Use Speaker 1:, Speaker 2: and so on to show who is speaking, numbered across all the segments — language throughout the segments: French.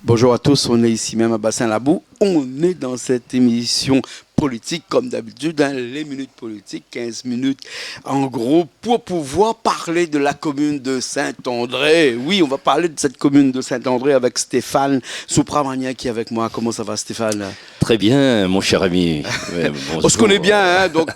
Speaker 1: Bonjour à tous, on est ici même à Bassin-Labou. On est dans cette émission politique, comme d'habitude, dans les minutes politiques, 15 minutes en gros, pour pouvoir parler de la commune de Saint-André. Oui, on va parler de cette commune de Saint-André avec Stéphane Soupramania qui est avec moi. Comment ça va, Stéphane?
Speaker 2: Très bien, mon cher ami. Ouais,
Speaker 1: on se connaît bien, hein, donc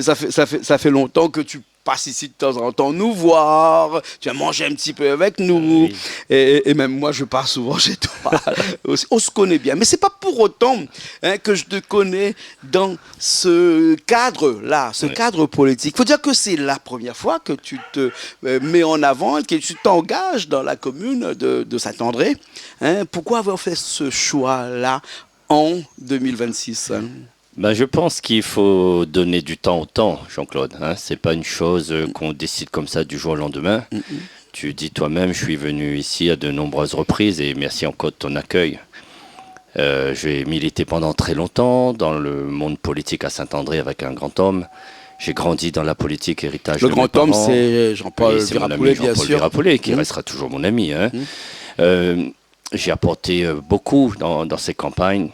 Speaker 1: ça fait longtemps que tu passes ici de temps en temps nous voir, tu as mangé un petit peu avec nous,
Speaker 2: oui.
Speaker 1: et même moi je pars souvent chez toi. On se connaît bien, mais c'est pas pour autant que je te connais dans ce cadre-là, ce cadre politique. Il faut dire que c'est la première fois que tu te mets en avant, que tu t'engages dans la commune de Saint-André. Pourquoi avoir fait ce choix-là en 2026
Speaker 2: Ben, je pense qu'il faut donner du temps au temps, Jean-Claude. C'est pas une chose qu'on décide comme ça du jour au lendemain. Tu dis toi-même, je suis venu ici à de nombreuses reprises et merci encore de ton accueil. J'ai milité pendant très longtemps dans le monde politique à Saint-André avec un grand homme. J'ai grandi dans la politique héritage
Speaker 1: Le
Speaker 2: de mes
Speaker 1: grand homme,
Speaker 2: parents.
Speaker 1: c'est Jean-Paul
Speaker 2: Oui, c'est mon ami
Speaker 1: Virapoulet, bien
Speaker 2: Jean-Paul
Speaker 1: sûr.
Speaker 2: Virapoulet, qui restera toujours mon ami. J'ai apporté beaucoup dans ces campagnes.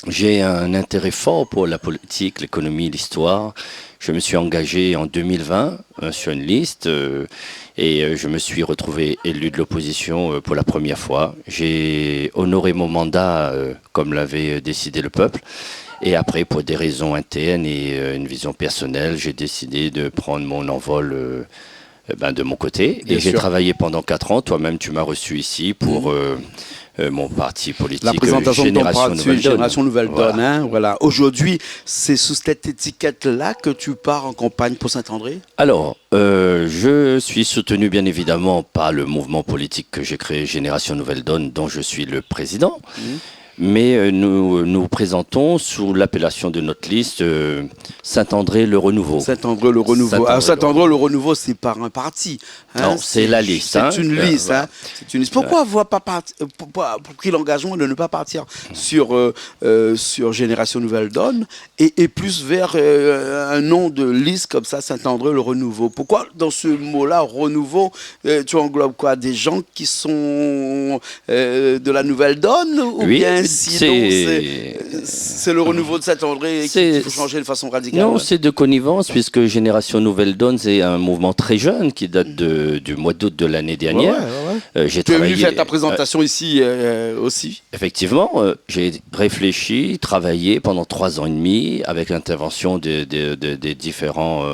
Speaker 2: J'ai un intérêt fort pour la politique, l'économie, l'histoire. Je me suis engagé en 2020 sur une liste et je me suis retrouvé élu de l'opposition pour la première fois. J'ai honoré mon mandat comme l'avait décidé le peuple. Et après, pour des raisons internes et une vision personnelle, j'ai décidé de prendre mon envol de mon côté.
Speaker 1: Bien
Speaker 2: Et j'ai
Speaker 1: sûr.
Speaker 2: travaillé pendant 4 ans. Toi-même, tu m'as reçu ici pour mon parti politique
Speaker 1: La présentation de ton
Speaker 2: Génération
Speaker 1: parti,
Speaker 2: Nouvelle Donne.
Speaker 1: Génération Nouvelle Donne.
Speaker 2: Voilà.
Speaker 1: Voilà. Aujourd'hui, c'est sous cette étiquette-là que tu pars en campagne pour Saint-André?
Speaker 2: Alors, je suis soutenu bien évidemment par le mouvement politique que j'ai créé, Génération Nouvelle Donne, dont je suis le président. Mais nous nous présentons sous l'appellation de notre liste Saint-André le Renouveau.
Speaker 1: Saint-André le Renouveau. Alors, Saint-André le Renouveau, c'est par un parti.
Speaker 2: Non, c'est la liste.
Speaker 1: C'est une liste.
Speaker 2: Voilà.
Speaker 1: C'est une liste. Pourquoi avoir pas pris l'engagement de ne pas partir sur Génération Nouvelle Donne et plus vers un nom de liste comme ça, Saint-André le Renouveau? Pourquoi dans ce mot-là, renouveau, tu englobes quoi? Des gens qui sont de la Nouvelle Donne ou
Speaker 2: Oui,
Speaker 1: bien c'est le renouveau de Saint-André qu'il faut changer de façon radicale?
Speaker 2: Non, c'est de connivence, puisque Génération Nouvelle Donne, c'est un mouvement très jeune qui date du mois d'août de l'année dernière. J'ai
Speaker 1: tu es venu
Speaker 2: travaillé,
Speaker 1: faire ta présentation ici aussi.
Speaker 2: Effectivement, j'ai réfléchi, travaillé pendant 3 ans et demi avec l'intervention des différents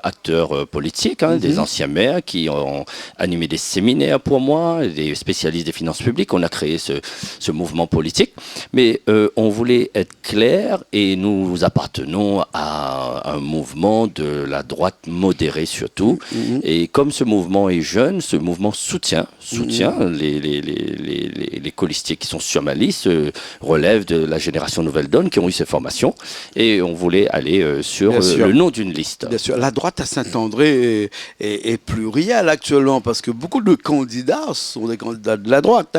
Speaker 2: acteurs politiques, des anciens maires qui ont animé des séminaires pour moi, des spécialistes des finances publiques. On a créé ce mouvement politique, mais on voulait être clair et nous appartenons à un mouvement de la droite modérée surtout. Et comme ce mouvement est jeune, ce mouvement soutient les colistiers qui sont sur ma liste, relèvent de la Génération Nouvelle Donne qui ont eu ces formations et on voulait aller sur le nom d'une liste.
Speaker 1: Bien sûr, la droite à Saint-André est plurielle actuellement parce que beaucoup de candidats sont des candidats de la droite.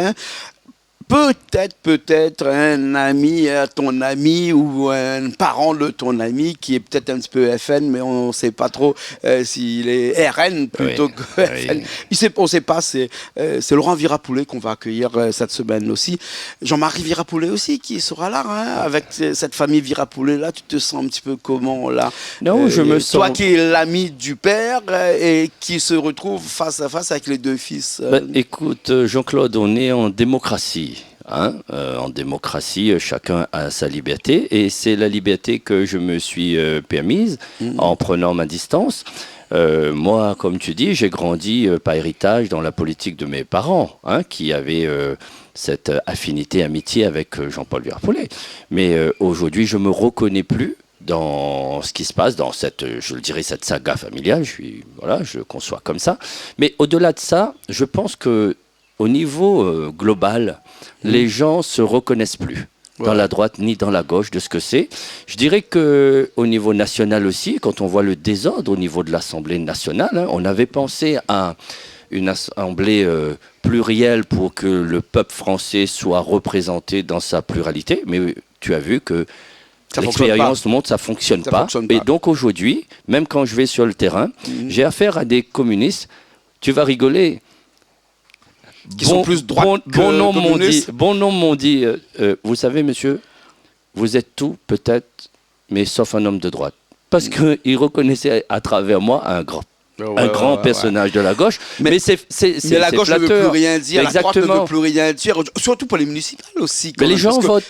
Speaker 1: Peut-être un ami à ton ami ou un parent de ton ami qui est peut-être un petit peu FN, mais on ne sait pas trop s'il est RN plutôt que FN. On ne sait pas, c'est Laurent Virapoulet qu'on va accueillir cette semaine aussi. Jean-Marie Virapoulet aussi qui sera là, avec cette famille Virapoulet-là. Tu te sens un petit peu comment là?
Speaker 2: Non, je me sens...
Speaker 1: Toi qui es l'ami du père et qui se retrouve face à face avec les deux fils.
Speaker 2: Écoute, Jean-Claude, on est en démocratie. En démocratie, chacun a sa liberté et c'est la liberté que je me suis permise en prenant ma distance. Moi, comme tu dis, j'ai grandi par héritage dans la politique de mes parents, qui avaient cette affinité, amitié avec Jean-Paul Virapoulet. Mais aujourd'hui, je me reconnais plus dans ce qui se passe dans cette saga familiale. Je conçois comme ça. Mais au-delà de ça, je pense que au niveau global, les gens se reconnaissent plus dans la droite ni dans la gauche de ce que c'est. Je dirais qu'au niveau national aussi, quand on voit le désordre au niveau de l'Assemblée nationale, on avait pensé à une assemblée plurielle pour que le peuple français soit représenté dans sa pluralité. Mais tu as vu que l'expérience nous montre que ça ne fonctionne pas. Et donc aujourd'hui, même quand je vais sur le terrain, j'ai affaire à des communistes. Tu vas rigoler.
Speaker 1: qui sont plus droites que communistes.
Speaker 2: Bon nom m'ont dit, vous savez, monsieur, vous êtes tout, peut-être, mais sauf un homme de droite. Parce qu'ils reconnaissaient à travers moi un grand personnage de la gauche. Mais
Speaker 1: la gauche ne veut plus rien dire,
Speaker 2: exactement.
Speaker 1: La droite ne veut plus rien dire, surtout pour les municipales aussi.
Speaker 2: Mais les gens
Speaker 1: votent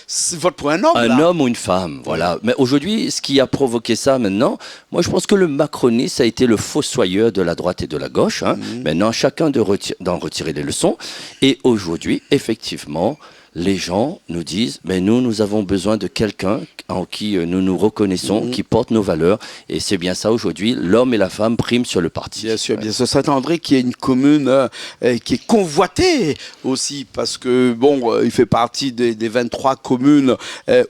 Speaker 1: pour un homme.
Speaker 2: Un homme ou une femme, voilà. Mais aujourd'hui, ce qui a provoqué ça maintenant, moi je pense que le macronisme a été le fossoyeur de la droite et de la gauche. Maintenant, chacun d'en retirer les leçons. Et aujourd'hui, effectivement, les gens nous disent, mais nous avons besoin de quelqu'un en qui nous nous reconnaissons, qui porte nos valeurs. Et c'est bien ça aujourd'hui, l'homme et la femme priment sur le parti.
Speaker 1: Bien sûr, bien sûr. Saint-André qui est une commune qui est convoitée aussi, parce que, bon, il fait partie des 23 communes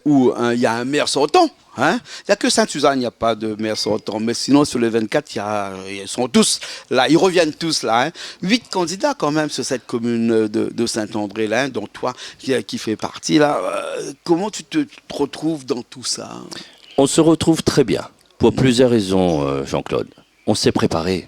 Speaker 1: où il y a un maire sortant. Il n'y a que Sainte-Suzanne, il n'y a pas de maire sortant. Mais sinon, sur les 24, ils sont tous là, ils reviennent tous là. 8 candidats quand même sur cette commune de Saint-André, là, dont toi qui fais partie. Là. Comment tu te retrouves dans tout ça?
Speaker 2: On se retrouve très bien, pour plusieurs raisons, Jean-Claude. On s'est préparé.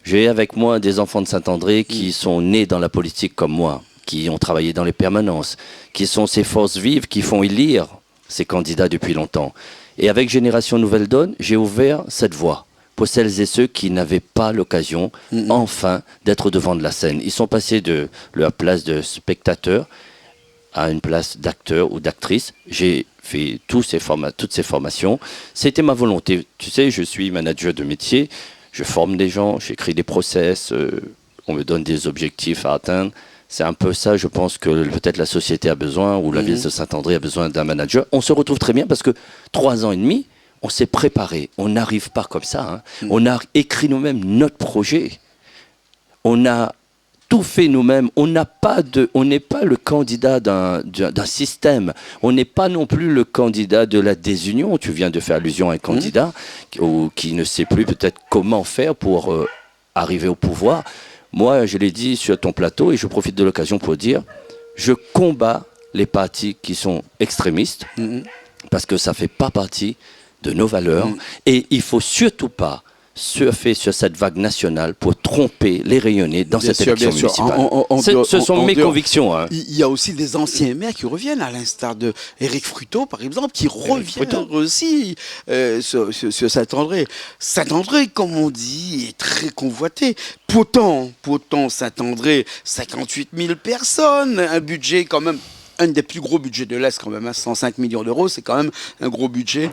Speaker 2: J'ai avec moi des enfants de Saint-André qui sont nés dans la politique comme moi, qui ont travaillé dans les permanences, qui sont ces forces vives qui font élire ces candidats depuis longtemps. Et avec Génération Nouvelle Donne, j'ai ouvert cette voie pour celles et ceux qui n'avaient pas l'occasion, enfin, d'être devant de la scène. Ils sont passés de leur place de spectateur à une place d'acteur ou d'actrice. J'ai fait toutes ces formations. C'était ma volonté. Tu sais, je suis manager de métier. Je forme des gens, j'écris des process, on me donne des objectifs à atteindre. C'est un peu ça, je pense que peut-être la société a besoin, ou la ville de Saint-André a besoin d'un manager. On se retrouve très bien parce que 3 ans et demi, on s'est préparé. On n'arrive pas comme ça. On a écrit nous-mêmes notre projet. On a tout fait nous-mêmes. On n'est pas le candidat d'un système. On n'est pas non plus le candidat de la désunion. Tu viens de faire allusion à un candidat qui ne sait plus peut-être comment faire pour arriver au pouvoir. Moi, je l'ai dit sur ton plateau et je profite de l'occasion pour dire, je combats les partis qui sont extrémistes parce que ça ne fait pas partie de nos valeurs et il ne faut surtout pas surfer sur cette vague nationale pour tromper les rayonnés dans cette élection municipale. Ce sont mes convictions.
Speaker 1: Il y a aussi des anciens maires qui reviennent, à l'instar de Éric Fruteau, par exemple, qui revient aussi sur Saint-André. Saint-André, comme on dit, est très convoité. Pourtant, Saint-André, 58 000 personnes, un budget quand même, un des plus gros budgets de l'Est quand même, 105 millions d'euros, c'est quand même un gros budget.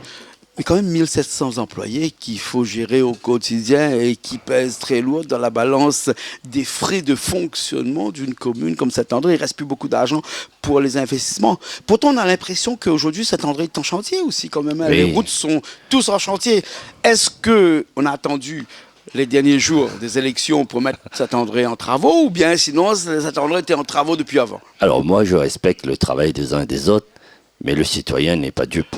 Speaker 1: Mais quand même 1700 employés qu'il faut gérer au quotidien et qui pèsent très lourd dans la balance des frais de fonctionnement d'une commune comme Saint-André. Il ne reste plus beaucoup d'argent pour les investissements. Pourtant, on a l'impression qu'aujourd'hui, Saint-André est en chantier aussi quand même. Oui. Les routes sont tous en chantier. Est-ce qu'on a attendu les derniers jours des élections pour mettre Saint-André en travaux ou bien sinon Saint-André était en travaux depuis avant?
Speaker 2: Alors moi, je respecte le travail des uns et des autres, mais le citoyen n'est pas dupe.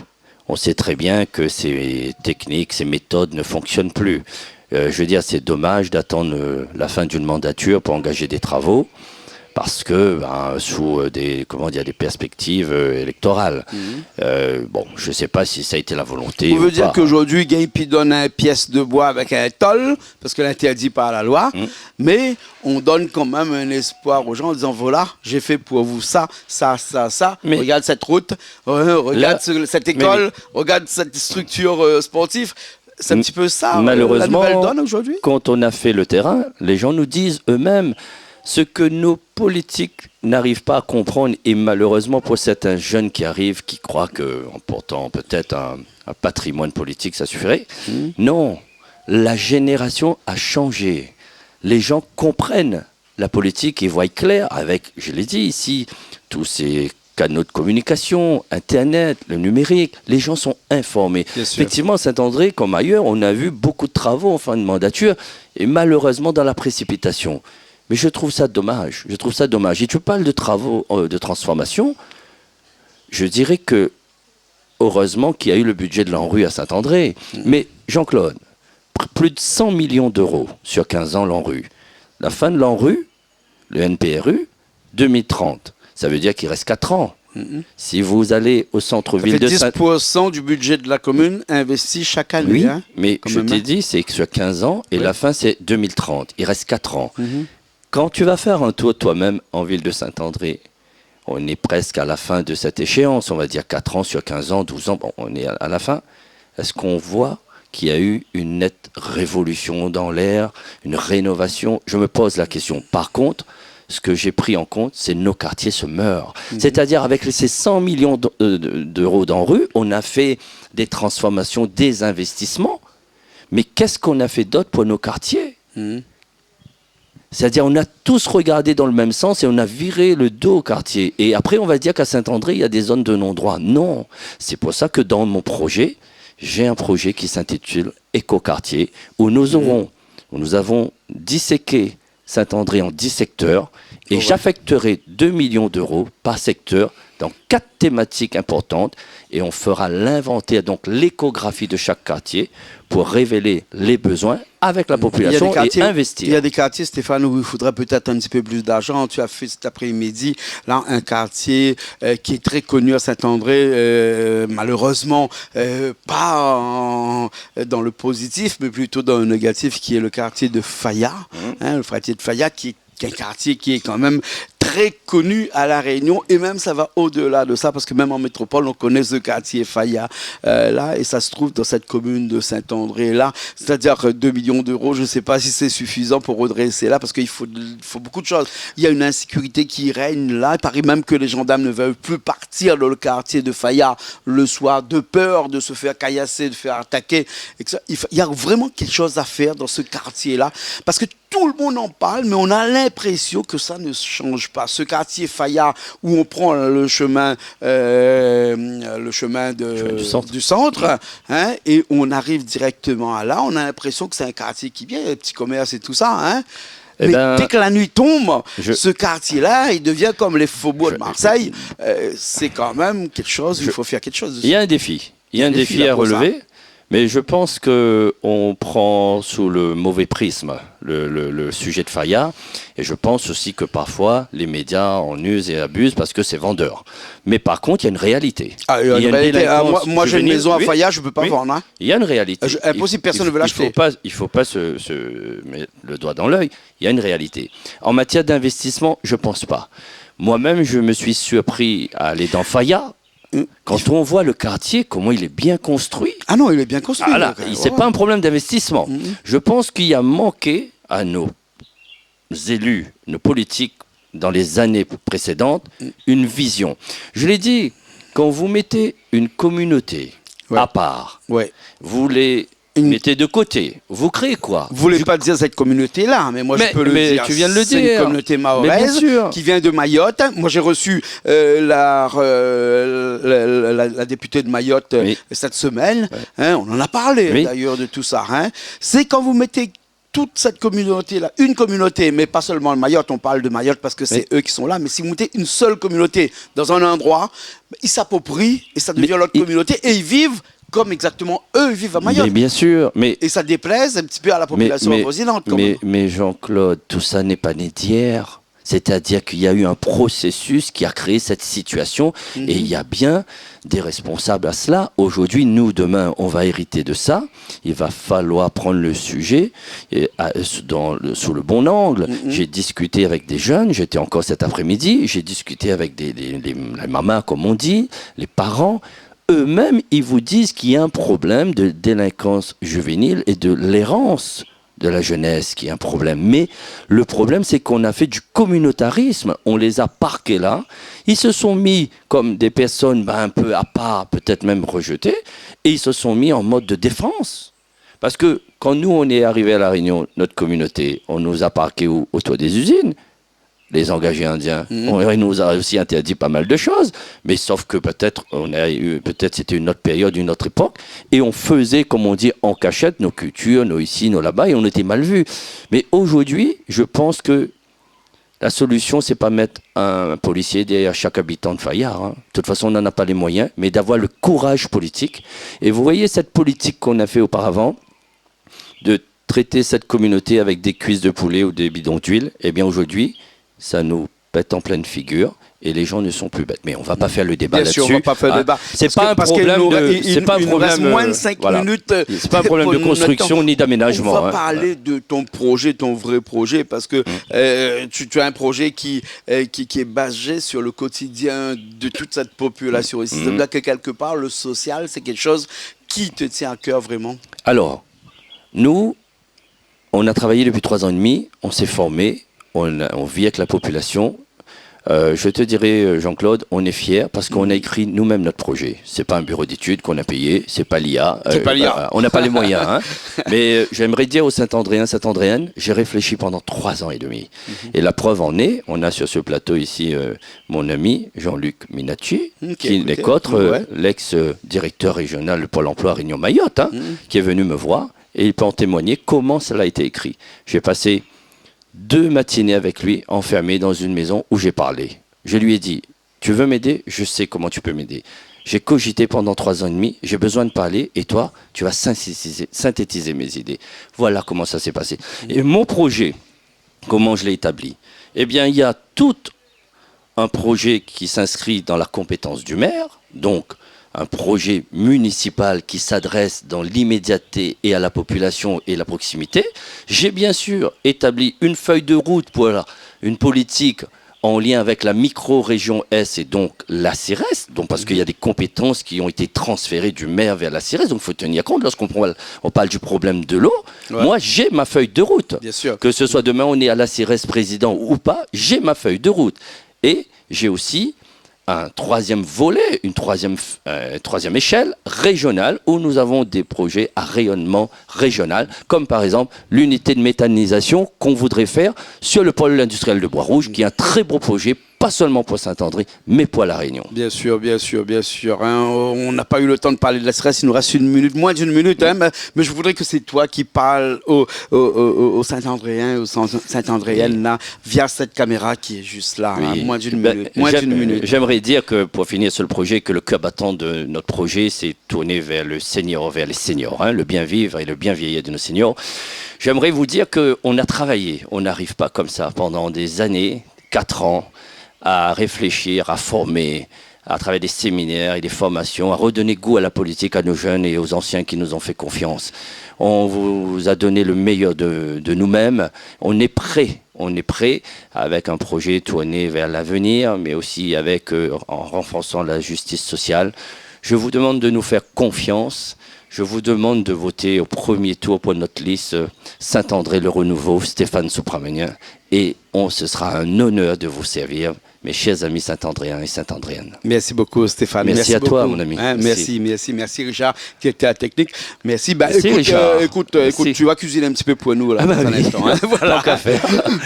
Speaker 2: On sait très bien que ces techniques, ces méthodes ne fonctionnent plus. Je veux dire, c'est dommage d'attendre la fin d'une mandature pour engager des travaux, parce que sous des perspectives électorales. Bon, je ne sais pas si ça a été la volonté.
Speaker 1: On veut dire qu'aujourd'hui, Gaipi donne une pièce de bois avec un toll, parce que l'interdit par la loi, mais on donne quand même un espoir aux gens en disant, voilà, j'ai fait pour vous ça. Mais regarde cette route, regarde cette école, regarde cette structure sportive. C'est un petit peu ça,
Speaker 2: malheureusement,
Speaker 1: la nouvelle donne aujourd'hui.
Speaker 2: Quand on a fait le terrain, les gens nous disent eux-mêmes ce que nos politiques n'arrivent pas à comprendre, et malheureusement pour certains jeunes qui arrivent, qui croient qu'en portant peut-être un patrimoine politique, ça suffirait. Non, la génération a changé. Les gens comprennent la politique et voient clair avec, je l'ai dit ici, tous ces canaux de communication, Internet, le numérique, les gens sont informés. Effectivement, à Saint-André, comme ailleurs, on a vu beaucoup de travaux en fin de mandature, et malheureusement dans la précipitation. Mais je trouve ça dommage. Et tu parles de travaux de transformation. Je dirais que, heureusement qu'il y a eu le budget de l'ANRU à Saint-André. Mais, Jean-Claude, plus de 100 millions d'euros sur 15 ans l'ANRU. La fin de l'ANRU, le NPRU, 2030. Ça veut dire qu'il reste 4 ans. Si vous allez au centre-ville de Saint-André...
Speaker 1: 10% du budget de la commune investi chaque année.
Speaker 2: Oui, mais je t'ai dit, c'est que sur 15 ans, et la fin, c'est 2030. Il reste 4 ans. Quand tu vas faire un tour toi-même en ville de Saint-André, on est presque à la fin de cette échéance, on va dire 4 ans sur 15 ans, 12 ans, bon, on est à la fin. Est-ce qu'on voit qu'il y a eu une nette révolution dans l'air, une rénovation? Je me pose la question. Par contre, ce que j'ai pris en compte, c'est que nos quartiers se meurent. C'est-à-dire, avec ces 100 millions d'euros dans rue, on a fait des transformations, des investissements. Mais qu'est-ce qu'on a fait d'autre pour nos quartiers? C'est-à-dire, on a tous regardé dans le même sens et on a viré le dos au quartier. Et après, on va dire qu'à Saint-André, il y a des zones de non-droit. Non. C'est pour ça que dans mon projet, j'ai un projet qui s'intitule Éco-quartier, où nous avons disséqué Saint-André en 10 secteurs et j'affecterai 2 millions d'euros par secteur dans 4 thématiques importantes et on fera l'inventaire, donc l'échographie de chaque quartier pour révéler les besoins avec la population et investir.
Speaker 1: Il y a des quartiers, Stéphane, où il faudrait peut-être un petit peu plus d'argent. Tu as fait cet après-midi là un quartier qui est très connu à Saint-André, malheureusement pas dans le positif, mais plutôt dans le négatif, qui est le quartier de Faya, le quartier de Faya qui est un quartier qui est quand même très connu à La Réunion, et même ça va au-delà de ça, parce que même en métropole, on connaît ce quartier Faya là, et ça se trouve dans cette commune de Saint-André là, c'est-à-dire 2 millions d'euros, je ne sais pas si c'est suffisant pour redresser là, parce qu'il faut beaucoup de choses. Il y a une insécurité qui règne là, il paraît même que les gendarmes ne veulent plus partir dans le quartier de Faya le soir, de peur de se faire caillasser, de faire attaquer, et que ça, il y a vraiment quelque chose à faire dans ce quartier là, parce que tout le monde en parle, mais on a l'impression que ça ne change pas. Ce quartier Faya, où on prend le chemin du centre, hein, et on arrive directement à là, on a l'impression que c'est un quartier qui vient, les petits commerces et tout ça, hein. Mais dès que la nuit tombe, ce quartier-là, il devient comme les faubourgs de Marseille. C'est quand même quelque chose, il faut faire quelque chose.
Speaker 2: Il y a un défi. Il y a un défi à relever. Mais je pense qu'on prend sous le mauvais prisme le sujet de Faya. Et je pense aussi que parfois, les médias en usent et abusent parce que c'est vendeur. Mais par contre, il y a une réalité.
Speaker 1: Il y a une réalité. Moi, j'ai une maison à Faya, je ne peux pas vendre. Hein.
Speaker 2: Il y a une réalité.
Speaker 1: Impossible, personne ne veut l'acheter.
Speaker 2: Il ne faut pas se mettre le doigt dans l'œil. Il y a une réalité. En matière d'investissement, je ne pense pas. Moi-même, je me suis surpris à aller dans Faya. Quand on voit le quartier, comment il est bien construit.
Speaker 1: Ah non, il est bien construit.
Speaker 2: Ah là, c'est pas un problème d'investissement. Je pense qu'il y a manqué à nos élus, nos politiques, dans les années précédentes, une vision. Je l'ai dit, quand vous mettez une communauté à part, vous les mettez de côté, vous créez quoi?
Speaker 1: Vous voulez pas dire cette communauté-là, mais moi je peux le dire.
Speaker 2: Tu viens de le dire.
Speaker 1: C'est une communauté mahoraise qui vient de Mayotte. Moi j'ai reçu la députée de Mayotte cette semaine. Hein, on en a parlé d'ailleurs de tout ça. Hein. C'est quand vous mettez toute cette communauté-là, une communauté, mais pas seulement le Mayotte, on parle de Mayotte parce que c'est eux qui sont là, mais si vous mettez une seule communauté dans un endroit, ils s'approprient et ça devient l'autre communauté et ils vivent comme exactement eux vivent à Mayotte.
Speaker 2: Mais bien sûr.
Speaker 1: Et ça déplaise un petit peu à la population avoisinante.
Speaker 2: Mais Jean-Claude, tout ça n'est pas né d'hier. C'est-à-dire qu'il y a eu un processus qui a créé cette situation et il y a bien des responsables à cela. Aujourd'hui, nous, demain, on va hériter de ça. Il va falloir prendre le sujet sous le bon angle. J'ai discuté avec des jeunes, j'étais encore cet après-midi, j'ai discuté avec les mamans, comme on dit, les parents. Eux-mêmes, ils vous disent qu'il y a un problème de délinquance juvénile et de l'errance de la jeunesse qui est un problème. Mais le problème, c'est qu'on a fait du communautarisme. On les a parqués là. Ils se sont mis comme des personnes un peu à part, peut-être même rejetées, et ils se sont mis en mode de défense. Parce que quand nous, on est arrivé à La Réunion, notre communauté, on nous a parqués autour des usines. Les engagés indiens, on nous a aussi interdit pas mal de choses, mais sauf que peut-être c'était une autre période, une autre époque, et on faisait, comme on dit, en cachette, nos cultures, nos ici, nos là-bas, et on était mal vus. Mais aujourd'hui, je pense que la solution, c'est pas mettre un policier derrière chaque habitant de Faya. Hein. De toute façon, on n'en a pas les moyens, mais d'avoir le courage politique. Et vous voyez cette politique qu'on a fait auparavant, de traiter cette communauté avec des cuisses de poulet ou des bidons d'huile, eh bien aujourd'hui, ça nous pète en pleine figure. Et les gens ne sont plus bêtes. Mais on ne va pas faire le débat là-dessus.
Speaker 1: Bien sûr, on ne va pas faire le débat.
Speaker 2: C'est pas un problème de...
Speaker 1: moins de 5 minutes.
Speaker 2: C'est pas un problème de construction ni d'aménagement.
Speaker 1: On va parler de ton projet, ton vrai projet, parce que tu as un projet qui est basé sur le quotidien de toute cette population ici. C'est-à-dire que quelque part, le social, c'est quelque chose qui te tient à cœur vraiment.
Speaker 2: Alors, nous, on a travaillé depuis 3 ans et demi, on s'est formé, on vit avec la population. Je te dirais, Jean-Claude, on est fiers parce qu'on a écrit nous-mêmes notre projet. C'est pas un bureau d'études qu'on a payé, c'est pas l'IA. On n'a pas les moyens. Hein. Mais j'aimerais dire aux Saint-Andréennes, j'ai réfléchi pendant 3 ans et demi. Et la preuve en est, on a sur ce plateau ici mon ami Jean-Luc Minacci, qui n'est qu'autre, l'ex-directeur régional de Pôle emploi Réunion Mayotte, qui est venu me voir et il peut en témoigner comment cela a été écrit. J'ai passé 2 matinées avec lui, enfermé dans une maison où j'ai parlé. Je lui ai dit, tu veux m'aider? Je sais comment tu peux m'aider. J'ai cogité pendant 3 ans et demi, j'ai besoin de parler, et toi, tu vas synthétiser mes idées. Voilà comment ça s'est passé. Et mon projet, comment je l'ai établi? Eh bien, il y a tout un projet qui s'inscrit dans la compétence du maire, donc un projet municipal qui s'adresse dans l'immédiateté et à la population et la proximité. J'ai bien sûr établi une feuille de route pour une politique en lien avec la micro-région S et donc la CIRES, donc parce qu'il y a des compétences qui ont été transférées du maire vers la CIRES, donc il faut tenir compte lorsqu'on parle du problème de l'eau. Ouais. Moi, j'ai ma feuille de route.
Speaker 1: Bien sûr.
Speaker 2: Que ce soit demain, on est à la CIRES président ou pas, j'ai ma feuille de route. Et j'ai aussi un 3e volet, une troisième échelle régionale où nous avons des projets à rayonnement régional, comme par exemple l'unité de méthanisation qu'on voudrait faire sur le pôle industriel de Bois-Rouge, qui est un très beau projet, pas seulement pour Saint-André, mais pour La Réunion.
Speaker 1: Bien sûr, bien sûr, bien sûr. Hein, on n'a pas eu le temps de parler de la stress, il nous reste moins d'une minute, hein, mais je voudrais que c'est toi qui parles aux Saint-Andréens, aux Saint-Andréennes, là, via cette caméra qui est juste là, hein, moins d'une minute.
Speaker 2: J'aimerais dire que, pour finir sur le projet, que le cœur battant de notre projet s'est tourné vers le senior, vers les seniors, hein, le bien vivre et le bien vieillir de nos seniors. J'aimerais vous dire qu'on a travaillé, on n'arrive pas comme ça pendant des années, 4 ans, à réfléchir, à former, à travers des séminaires et des formations, à redonner goût à la politique à nos jeunes et aux anciens qui nous ont fait confiance. On vous a donné le meilleur de nous-mêmes. On est prêt avec un projet tourné vers l'avenir, mais aussi en renforçant la justice sociale. Je vous demande de nous faire confiance. Je vous demande de voter au premier tour pour notre liste Saint-André le Renouveau, Stéphane Sopramonien. Et ce sera un honneur de vous servir, mes chers amis Saint-Andréens et Saint-Andréennes.
Speaker 1: Merci beaucoup, Stéphane.
Speaker 2: Merci à toi, mon ami.
Speaker 1: Hein, merci, Richard, qui était à la technique. Merci. Écoute, tu vas cuisiner un petit peu pour nous, là, dans un instant. Hein, voilà.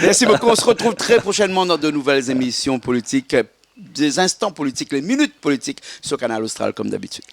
Speaker 1: Merci beaucoup. On se retrouve très prochainement dans de nouvelles émissions politiques, des instants politiques, les minutes politiques sur Canal Austral, comme d'habitude.